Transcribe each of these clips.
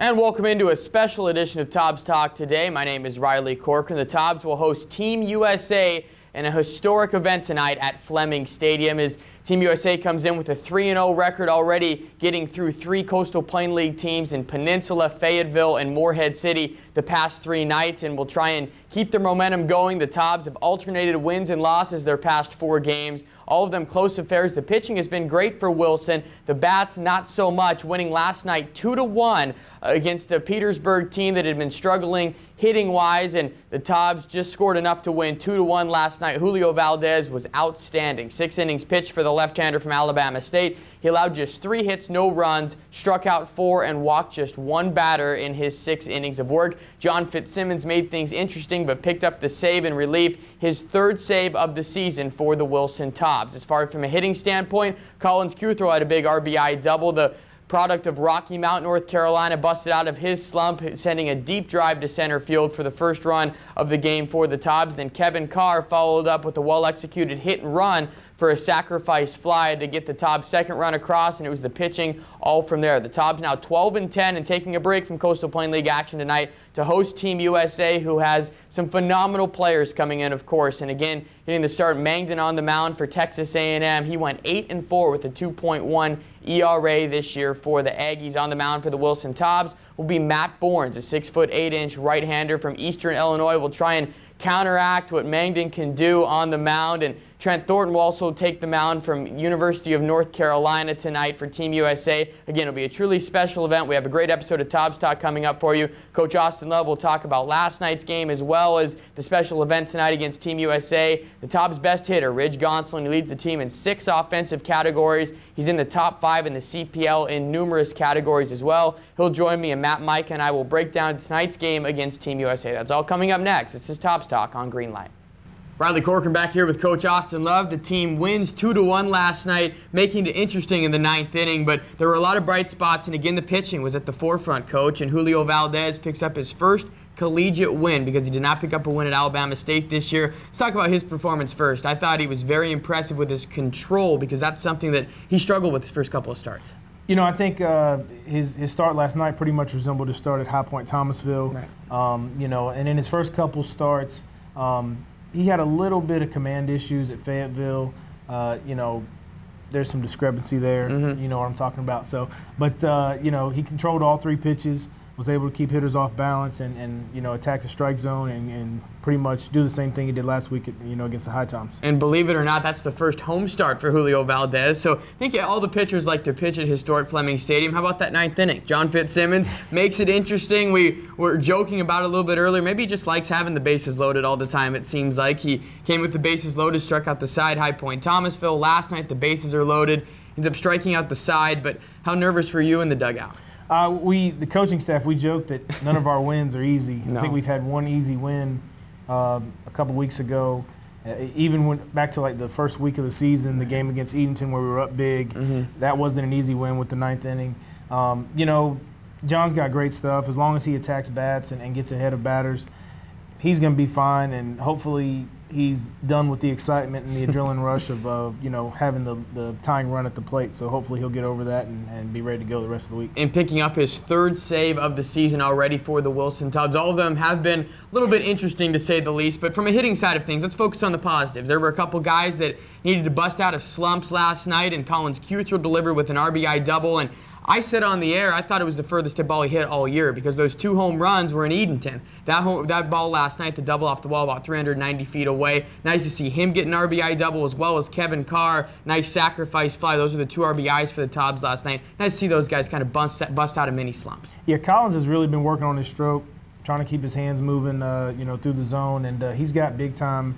And welcome into a special edition of Tobs Talk today. My name is Riley Corcoran. The Tobs will host Team USA in a historic event tonight at Fleming Stadium as Team USA comes in with a 3-0 record already, getting through 3 Coastal Plain League teams in Peninsula, Fayetteville, and Morehead City the past 3 nights, and will try and keep their momentum going. The Tobs have alternated wins and losses their past 4 games, all of them close affairs. The pitching has been great for Wilson. The bats, not so much, winning last night 2-1 against the Petersburg team that had been struggling hitting-wise, and the Tobs just scored enough to win 2-1 last night. Julio Valdez was outstanding. 6 innings pitched for the left-hander from Alabama State. He allowed just 3 hits, no runs, struck out 4, and walked just 1 batter in his 6 innings of work. John Fitzsimmons made things interesting, but picked up the save in relief, his 3rd save of the season for the Wilson Tobs. As far as from a hitting standpoint, Collins Cuthro had a big RBI double. The product of Rocky Mount, North Carolina, busted out of his slump, sending a deep drive to center field for the first run of the game for the Tobs. Then Kevin Carr followed up with a well-executed hit and run for a sacrifice fly to get the Tobs' 2nd run across, and it was the pitching all from there. The Tobs now 12-10 and taking a break from Coastal Plain League action tonight to host Team USA, who has some phenomenal players coming in, of course. And again, getting the start, Mangden on the mound for Texas A&M. He went 8-4 with a 2.1 ERA this year for the Aggies. On the mound for the Wilson Tobs will be Matt Bournes, a 6'8" right-hander from Eastern Illinois. Will try and counteract what Mangden can do on the mound, and Trent Thornton will also take the mound from University of North Carolina tonight for Team USA. Again, it'll be a truly special event. We have a great episode of Tobs Talk coming up for you. Coach Austin Love will talk about last night's game as well as the special event tonight against Team USA. The Tobs' best hitter, Ridge Gonsolin, leads the team in 6 offensive categories. He's in the top 5 in the CPL in numerous categories as well. He'll join me, and Matt Micah and I will break down tonight's game against Team USA. That's all coming up next. This is Tobs Talk on Greenlight. Riley Corcoran back here with Coach Austin Love. The team wins 2-1 last night, making it interesting in the 9th inning, but there were a lot of bright spots, and again, the pitching was at the forefront, Coach, and Julio Valdez picks up his first collegiate win because he did not pick up a win at Alabama State this year. Let's talk about his performance first. I thought he was very impressive with his control because that's something that he struggled with his first couple of starts. You know, I think his start last night pretty much resembled his start at High Point Thomasville. Right. You know, and in his first couple starts, he had a little bit of command issues at Fayetteville. You know, there's some discrepancy there. You know what I'm talking about. So, but you know, he controlled all 3 pitches, was able to keep hitters off balance, and you know, attack the strike zone and pretty much do the same thing he did last week, you know, against the High Toms. And believe it or not, that's the first home start for Julio Valdez. So I think all the pitchers like to pitch at historic Fleming Stadium. How about that 9th inning? John Fitzsimmons makes it interesting. We were joking about it a little bit earlier. Maybe he just likes having the bases loaded all the time, it seems like. He came with the bases loaded, struck out the side, High Point Thomasville. Last night, the bases are loaded. Ends up striking out the side. But how nervous were you in the dugout? The coaching staff, we joked that none of our wins are easy. No. I think we've had one easy win a couple weeks ago. Even when back to like the first week of the season, the game against Edenton where we were up big, that wasn't an easy win with the 9th inning. You know, John's got great stuff. As long as he attacks bats and gets ahead of batters, he's going to be fine, and hopefully he's done with the excitement and the adrenaline rush of you know, having the tying run at the plate. So hopefully he'll get over that and be ready to go the rest of the week. And picking up his 3rd save of the season already for the Wilson Tobs. All of them have been a little bit interesting to say the least, but from a hitting side of things, let's focus on the positives. There were a couple guys that needed to bust out of slumps last night, and Collins Cuthro delivered with an RBI double, and I said on the air, I thought it was the furthest hit ball he hit all year because those 2 home runs were in Edenton. That ball last night, the double off the wall, about 390 feet away. Nice to see him get an RBI double as well as Kevin Carr. Nice sacrifice fly. Those are the 2 RBIs for the Tobs last night. Nice to see those guys kind of bust out of mini slumps. Yeah, Collins has really been working on his stroke, trying to keep his hands moving, you know, through the zone, and he's got big time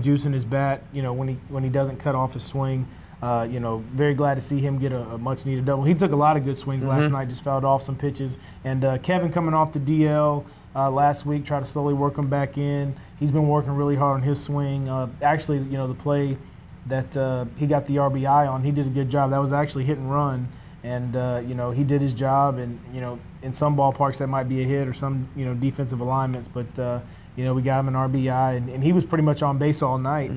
juice in his bat. You know, when he doesn't cut off his swing. You know, very glad to see him get a much-needed double. He took a lot of good swings last night, just fouled off some pitches. And Kevin coming off the DL last week, tried to slowly work him back in. He's been working really hard on his swing. Actually, you know, the play that he got the RBI on, he did a good job. That was actually hit and run. And, you know, he did his job. And, you know, in some ballparks that might be a hit or some, you know, defensive alignments. But You know, we got him an RBI, and he was pretty much on base all night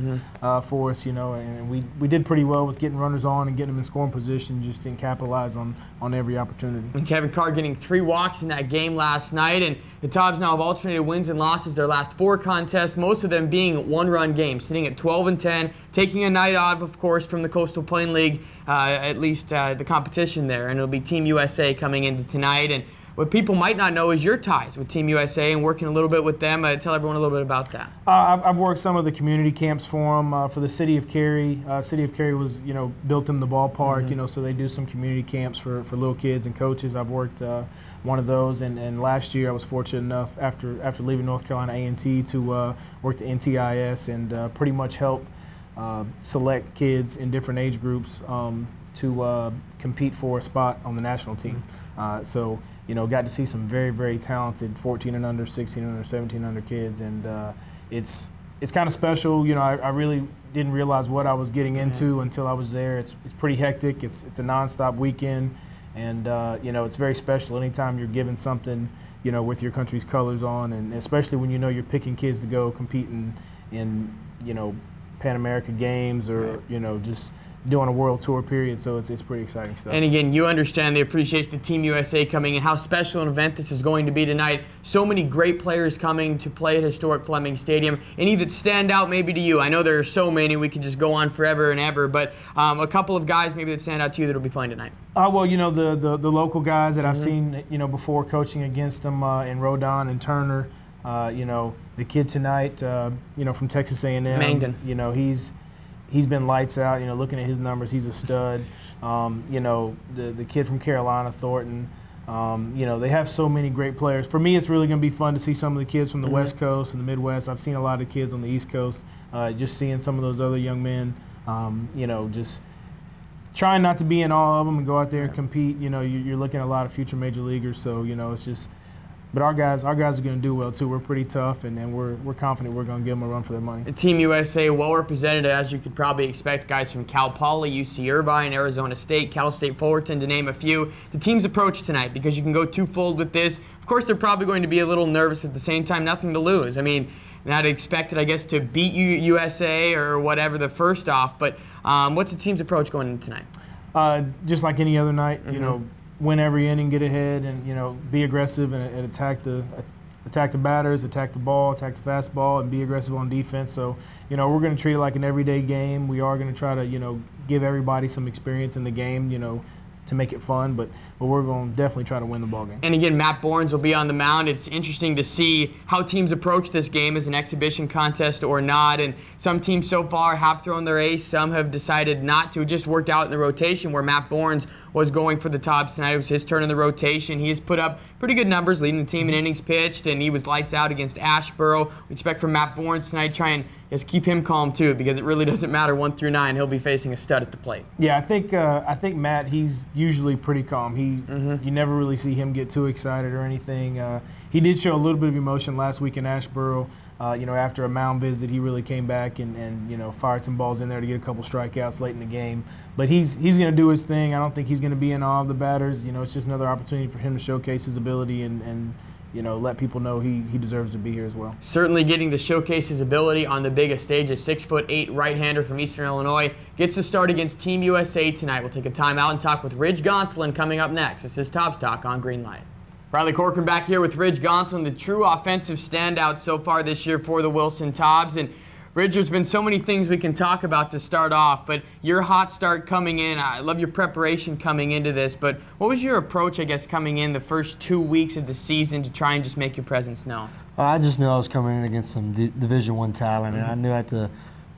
for us, you know, and we did pretty well with getting runners on and getting them in scoring position, just didn't capitalize on every opportunity. And Kevin Carr getting 3 walks in that game last night, and the Tobs now have alternated wins and losses their last 4 contests, most of them being one-run games, sitting at 12-10, taking a night off, of course, from the Coastal Plain League, at least the competition there, and it'll be Team USA coming into tonight. And what people might not know is your ties with Team USA and working a little bit with them. Tell everyone a little bit about that. I've worked some of the community camps for them for the city of Cary. City of Cary was, you know, built them the ballpark, you know, so they do some community camps for little kids and coaches. I've worked one of those, and last year I was fortunate enough after leaving North Carolina A&T to work the NTIS and pretty much help select kids in different age groups to compete for a spot on the national team. So, you know, got to see some very, very talented 14 and under, 16 and under, 17 under kids, and it's kind of special. You know, I really didn't realize what I was getting into until I was there. It's pretty hectic. It's a nonstop weekend, and you know, it's very special anytime you're given something, you know, with your country's colors on, and especially when you know you're picking kids to go competing in, you know, Pan America games or you know, just doing a world tour period, so it's pretty exciting stuff. And again, you understand the appreciation of Team USA coming and how special an event this is going to be tonight. So many great players coming to play at historic Fleming Stadium. Any that stand out maybe to you? I know there are so many, we could just go on forever and ever, but a couple of guys maybe that stand out to you that will be playing tonight. Well, you know, the local guys that I've seen, you know, before coaching against them in Rodon and Turner. You know, the kid tonight, you know, from Texas A&M. Mangdon. You know, he's been lights out. You know, looking at his numbers, he's a stud. You know, the kid from Carolina, Thornton. You know, they have so many great players. For me, it's really going to be fun to see some of the kids from the West Coast and the Midwest. I've seen a lot of kids on the East Coast. Just seeing some of those other young men, you know, just trying not to be in all of them and go out there and compete. You know, you're looking at a lot of future major leaguers. So, you know, it's just. But our guys are going to do well too. We're pretty tough, and we're confident we're going to give them a run for their money. Team USA well represented, as you could probably expect. Guys from Cal Poly, UC Irvine, Arizona State, Cal State Fullerton, to name a few. The team's approach tonight, because you can go twofold with this. Of course, they're probably going to be a little nervous, but at the same time, nothing to lose. I mean, not expected, I guess, to beat USA or whatever the first off. But what's the team's approach going into tonight? Just like any other night, you know. Win every inning, get ahead, and you know, be aggressive and attack the batters, attack the ball, attack the fastball, and be aggressive on defense. So, you know, we're going to treat it like an everyday game. We are going to try to, you know, give everybody some experience in the game, you know, to make it fun, but we're going to definitely try to win the ball game. And again, Matt Bournes will be on the mound. It's interesting to see how teams approach this game as an exhibition contest or not, and some teams so far have thrown their ace, some have decided not to. It just worked out in the rotation where Matt Bournes was going for the Tobs tonight. It was his turn in the rotation. He has put up pretty good numbers, leading the team in innings pitched, and he was lights out against Asheboro. We expect from Matt Bournes tonight, try and just keep him calm too, because it really doesn't matter 1 through 9. He'll be facing a stud at the plate. Yeah, I think Matt, he's usually pretty calm. You never really see him get too excited or anything. He did show a little bit of emotion last week in Asheboro. You know, after a mound visit, he really came back and you know, fired some balls in there to get a couple strikeouts late in the game. But he's going to do his thing. I don't think he's going to be in awe of the batters. You know, it's just another opportunity for him to showcase his ability and you know, let people know he deserves to be here as well. Certainly getting to showcase his ability on the biggest stage. A 6'8" right-hander from Eastern Illinois gets the start against Team USA tonight. We'll take a timeout and talk with Ridge Gonsolin coming up next. This is Tobs Talk on Greenlight. Riley Corcoran back here with Ridge Gonsolin, the true offensive standout so far this year for the Wilson Tobs. And Ridge, there's been so many things we can talk about to start off, but your hot start coming in, I love your preparation coming into this, but what was your approach, I guess, coming in the first 2 weeks of the season to try and just make your presence known? I just knew I was coming in against some Division I talent, and I knew I had to,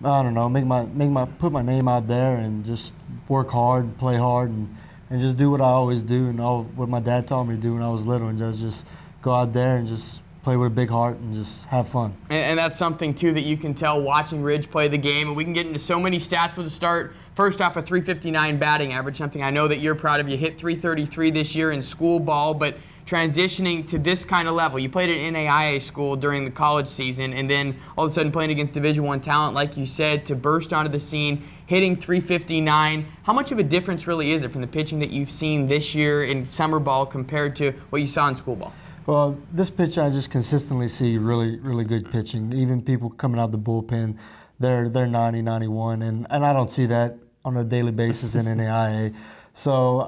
I don't know, put my name out there and just work hard, play hard, and just do what I always do and what my dad taught me to do when I was little, and just go out there and just play with a big heart and just have fun. And that's something, too, that you can tell watching Ridge play the game. And we can get into so many stats. We'll just start first off a .359 batting average, something I know that you're proud of. You hit .333 this year in school ball, but transitioning to this kind of level. You played at NAIA school during the college season, and then all of a sudden playing against Division I talent, like you said, to burst onto the scene, hitting .359. How much of a difference really is it from the pitching that you've seen this year in summer ball compared to what you saw in school ball? Well, this pitch I just consistently see really, really good pitching. Even people coming out the bullpen, they're 90, 91, and I don't see that on a daily basis in NAIA. So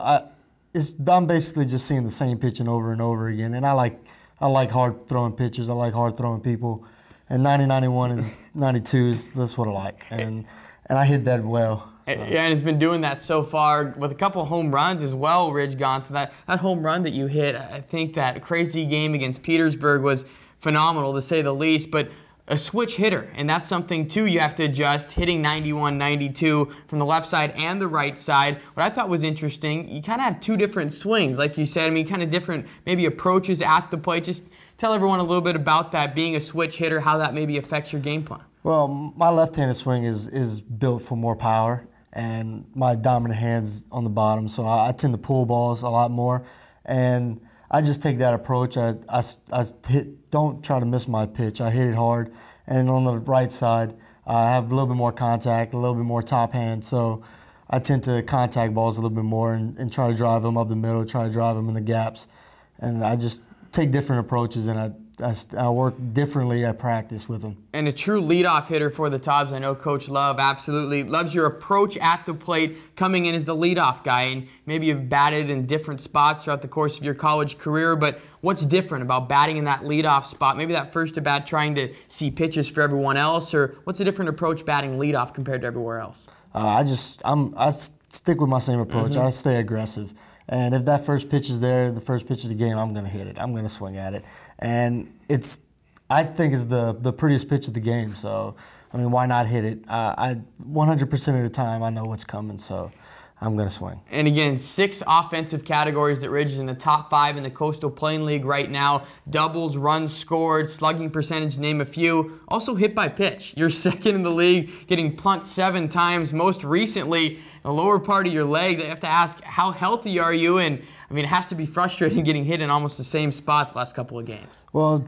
I'm basically just seeing the same pitching over and over again, and I like hard throwing pitchers. I like hard throwing people, and 90, 91 is 92 is that's what I like, and I hit that well. So. Yeah, and has been doing that so far with a couple home runs as well, Ridge Gonson. That home run that you hit, I think that crazy game against Petersburg was phenomenal, to say the least. But a switch hitter, and that's something, too, you have to adjust, hitting 91, 92 from the left side and the right side. What I thought was interesting, you kind of have two different swings, like you said. I mean, kind of different maybe approaches at the plate. Just tell everyone a little bit about that, being a switch hitter, how that maybe affects your game plan. Well, my left-handed swing is built for more power, and my dominant hand's on the bottom, so I tend to pull balls a lot more, and I just take that approach. I don't try to miss my pitch. I hit it hard, and on the right side, I have a little bit more contact, a little bit more top hand, so I tend to contact balls a little bit more and try to drive them up the middle, try to drive them in the gaps, and I just take different approaches, and I work differently at practice with them. And a true leadoff hitter for the Tobs. I know Coach Love absolutely loves your approach at the plate, coming in as the leadoff guy. And maybe you've batted in different spots throughout the course of your college career, but what's different about batting in that leadoff spot? Maybe that first at bat trying to see pitches for everyone else, or what's a different approach batting leadoff compared to everywhere else? I stick with my same approach. I stay aggressive. And if that first pitch is there, the first pitch of the game, I'm going to hit it. I'm going to swing at it. And I think it's the prettiest pitch of the game. So, I mean, why not hit it? 100% of the time, I know what's coming, so I'm going to swing. And again, 6 offensive categories that Ridge is in the top 5 in the Coastal Plain League right now. Doubles, runs scored, slugging percentage, name a few. Also hit by pitch. You're second in the league, getting plunked 7 times. Most recently, the lower part of your leg. They have to ask, how healthy are you? And I mean, it has to be frustrating getting hit in almost the same spot the last couple of games. Well,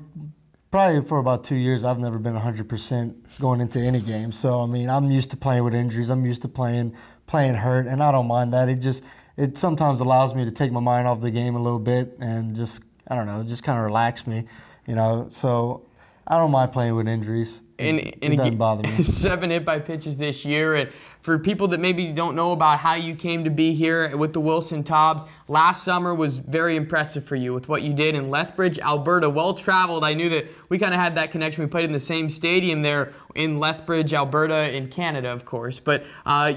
probably for about 2 years, I've never been 100% going into any game. So, I mean, I'm used to playing with injuries. I'm used to playing hurt, and I don't mind that. It sometimes allows me to take my mind off the game a little bit and just, I don't know, just kind of relax me, you know. So I don't mind playing with injuries. It doesn't bother me. 7 hit by pitches this year. And for people that maybe don't know about how you came to be here with the Wilson Tobs, last summer was very impressive for you with what you did in Lethbridge, Alberta. Well-traveled. I knew that we kind of had that connection. We played in the same stadium there in Lethbridge, Alberta, in Canada, of course. But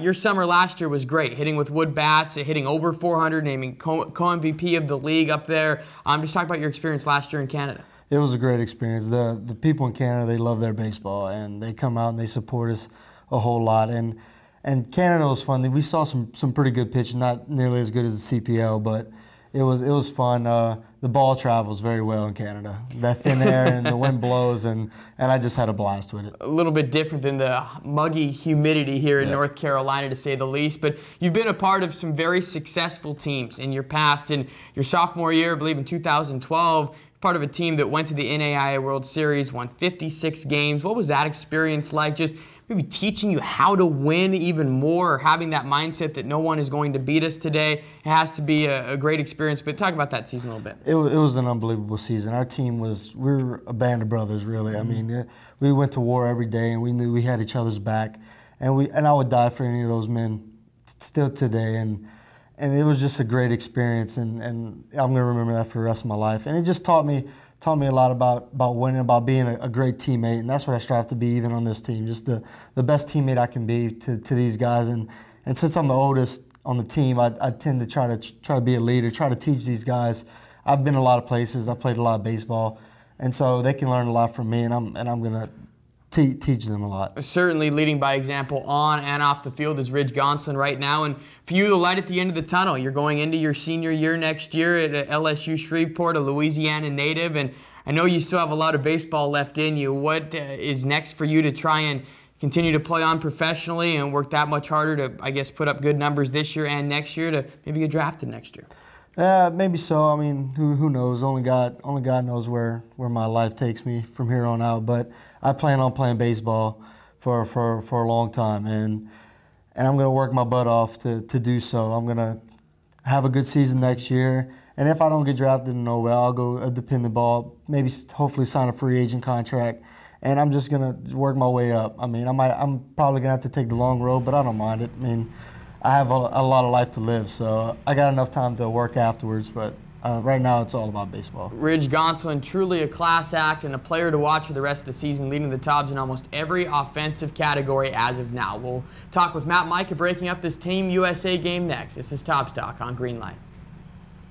your summer last year was great, hitting with wood bats, hitting over 400, naming co-MVP of the league up there. Just talk about your experience last year in Canada. It was a great experience. The people in Canada, they love their baseball, and they come out and they support us a whole lot. And Canada was fun. We saw some pretty good pitching, not nearly as good as the CPL, but it was fun. The ball travels very well in Canada. That thin air and the wind blows, and I just had a blast with it. A little bit different than the muggy humidity here in North Carolina, to say the least. But you've been a part of some very successful teams in your past. In your sophomore year, I believe in 2012, part of a team that went to the NAIA World Series, won 56 games. What was that experience like? Just maybe teaching you how to win even more, or having that mindset that no one is going to beat us today. It has to be a great experience. But talk about that season a little bit. It was an unbelievable season. Our team we were a band of brothers, really. I mean, we went to war every day, and we knew we had each other's back. And I would die for any of those men still today. And it was just a great experience, and I'm going to remember that for the rest of my life. And it just taught me a lot about winning, about being a great teammate, and that's what I strive to be even on this team, just the best teammate I can be to these guys. And since I'm the oldest on the team, I tend to try to be a leader, try to teach these guys. I've been a lot of places, I've played a lot of baseball, and so they can learn a lot from me, and I'm going to teach them a lot. Certainly leading by example on and off the field is Ridge Gonson right now. And for you, the light at the end of the tunnel, you're going into your senior year next year at LSU Shreveport, a Louisiana native. And I know you still have a lot of baseball left in you. What is next for you to try and continue to play on professionally and work that much harder to, I guess, put up good numbers this year and next year to maybe get drafted next year? Maybe so. I mean, who knows? Only God knows where my life takes me from here on out. But I plan on playing baseball for a long time, and I'm going to work my butt off to do so. I'm going have a good season next year. And if I don't get drafted in no way, I'll go a dependent ball, maybe hopefully sign a free agent contract. And I'm just going to work my way up. I mean, I'm probably going to have to take the long road, but I don't mind it. I mean, I have a lot of life to live, so I got enough time to work afterwards, but right now it's all about baseball. Ridge Gonsolin, truly a class act and a player to watch for the rest of the season, leading the Tobs in almost every offensive category as of now. We'll talk with Matt Micah breaking up this Team USA game next. This is Tobs Talk on Greenlight.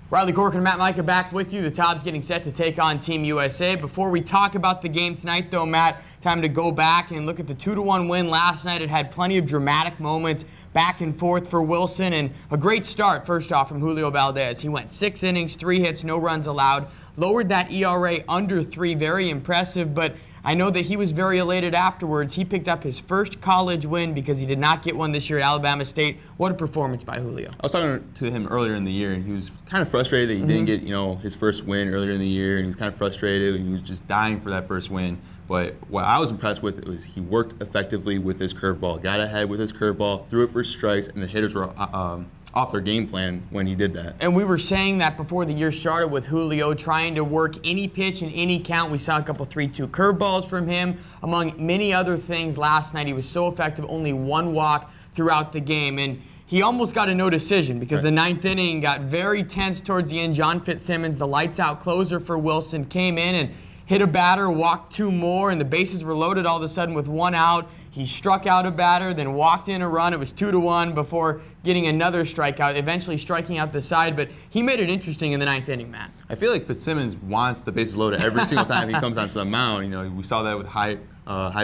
Riley Corcoran and Matt Micah back with you. The Tobs getting set to take on Team USA. Before we talk about the game tonight, though, Matt, time to go back and look at the 2-1 win last night. It had plenty of dramatic moments back and forth for Wilson, and a great start, first off, from Julio Valdez. He went 6 innings, 3 hits, no runs allowed, lowered that ERA under 3, very impressive, but I know that he was very elated afterwards. He picked up his first college win because he did not get one this year at Alabama State. What a performance by Julio. I was talking to him earlier in the year, and he was kind of frustrated that he didn't get, his first win earlier in the year, and he was kind of frustrated, and he was just dying for that first win. But what I was impressed with was he worked effectively with his curveball, got ahead with his curveball, threw it for strikes, and the hitters were off their game plan when he did that. And we were saying that before the year started with Julio, trying to work any pitch in any count. We saw a couple 3-2 curveballs from him, among many other things last night. He was so effective, only 1 walk throughout the game. And he almost got a no decision because the 9th inning got very tense towards the end. John Fitzsimmons, the lights-out closer for Wilson, came in and hit a batter, walked 2 more, and the bases were loaded all of a sudden with 1 out. He struck out a batter, then walked in a run. It was 2-1 before getting another strikeout, eventually striking out the side. But he made it interesting in the 9th inning, Matt. I feel like Fitzsimmons wants the bases loaded every single time he comes onto the mound. We saw that with High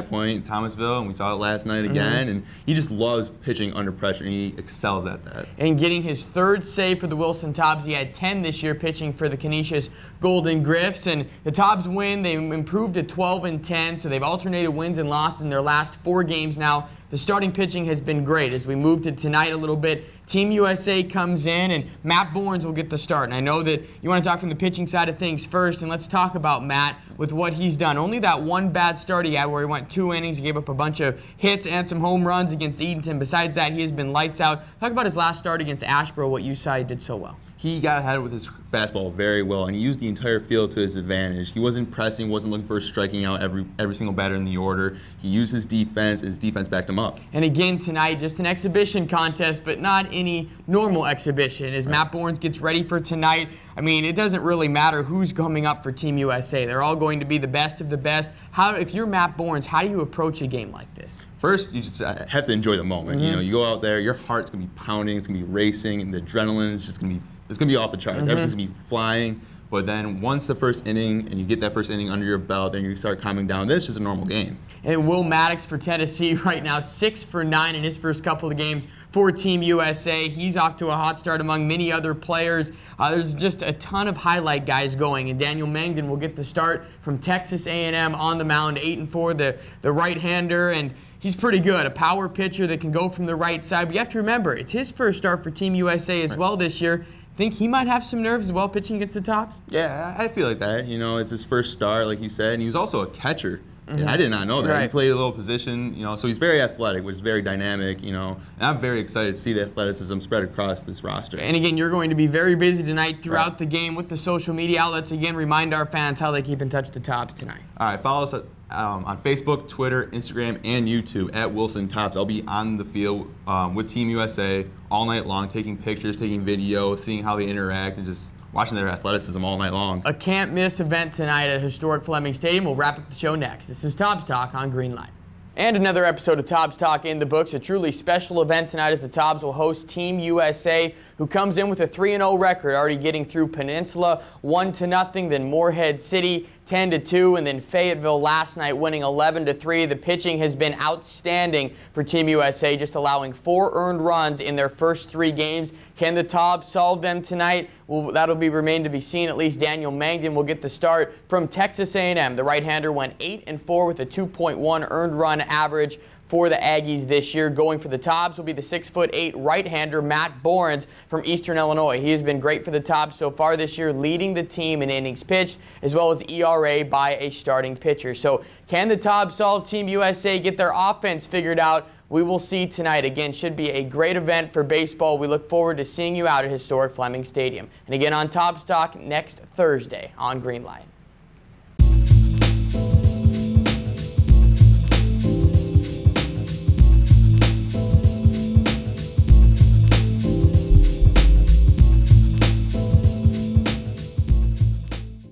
Point in Thomasville, and we saw it last night again. And he just loves pitching under pressure, and he excels at that. And getting his 3rd save for the Wilson Tobs. He had 10 this year pitching for the Canisius Golden Griffs. And the Tobs win. They improved to 12-10, so they've alternated wins and losses in their last 4 games now. The starting pitching has been great. As we move to tonight a little bit, Team USA comes in, and Matt Bournes will get the start. And I know that you want to talk from the pitching side of things first, and let's talk about Matt with what he's done. Only that 1 bad start he had where he went 2 innings, he gave up a bunch of hits and some home runs against Edenton. Besides that, he has been lights out. Talk about his last start against Asheboro, what you saw he did so well. He got ahead with his fastball very well, and he used the entire field to his advantage. He wasn't pressing, wasn't looking for striking out every single batter in the order. He used his defense backed him up. And again tonight, just an exhibition contest, but not any normal exhibition. As Matt Bournes gets ready for tonight, I mean, it doesn't really matter who's coming up for Team USA. They're all going to be the best of the best. If you're Matt Bournes, how do you approach a game like this? First, you just have to enjoy the moment. You go out there, your heart's going to be pounding, it's going to be racing, and the adrenaline is just going to be off the charts. Everything's going to be flying. But then once the first inning, and you get that first inning under your belt, then you start calming down. This is just a normal game. And Will Maddox for Tennessee right now, 6 for 9 in his first couple of games for Team USA. He's off to a hot start among many other players. There's just a ton of highlight guys going, and Daniel Mangden will get the start from Texas A&M on the mound, 8-4, the right-hander, and he's pretty good, a power pitcher that can go from the right side. But you have to remember, it's his first start for Team USA as well this year. Think he might have some nerves as well pitching against the Tobs? Yeah, I feel like that. It's his first start, like you said, and he was also a catcher. And I did not know that. Right. He played a little position, so he's very athletic, which is very dynamic, and I'm very excited to see the athleticism spread across this roster. And again, you're going to be very busy tonight throughout the game with the social media outlets. Again, remind our fans how they keep in touch with the Tobs tonight. All right, follow us on Facebook, Twitter, Instagram, and YouTube at Wilson Tobs. I'll be on the field with Team USA all night long, taking pictures, taking video, seeing how they interact, and just watching their athleticism all night long. A can't-miss event tonight at historic Fleming Stadium. We'll wrap up the show next. This is Tobs Talk on Greenlight. And another episode of Tobs Talk in the books. A truly special event tonight as the Tobs will host Team USA, who comes in with a 3-0 record, already getting through Peninsula 1-0, then Morehead City 10-2, and then Fayetteville last night winning 11-3. The pitching has been outstanding for Team USA, just allowing 4 earned runs in their first 3 games. Can the Tobs solve them tonight? Well, that'll remain to be seen. At least Daniel Mangden will get the start from Texas A&M. The right-hander went 8-4 with a 2.1 earned run average for the Aggies this year. Going for the Tobs will be the 6'8" right-hander Matt Bournes from Eastern Illinois. He has been great for the Tobs so far this year, leading the team in innings pitched as well as ERA by a starting pitcher. So can the Tobs solve Team USA, get their offense figured out? we will see tonight. Again, should be a great event for baseball. We look forward to seeing you out at historic Fleming Stadium. And again on Tobs Talk next Thursday on Greenlight.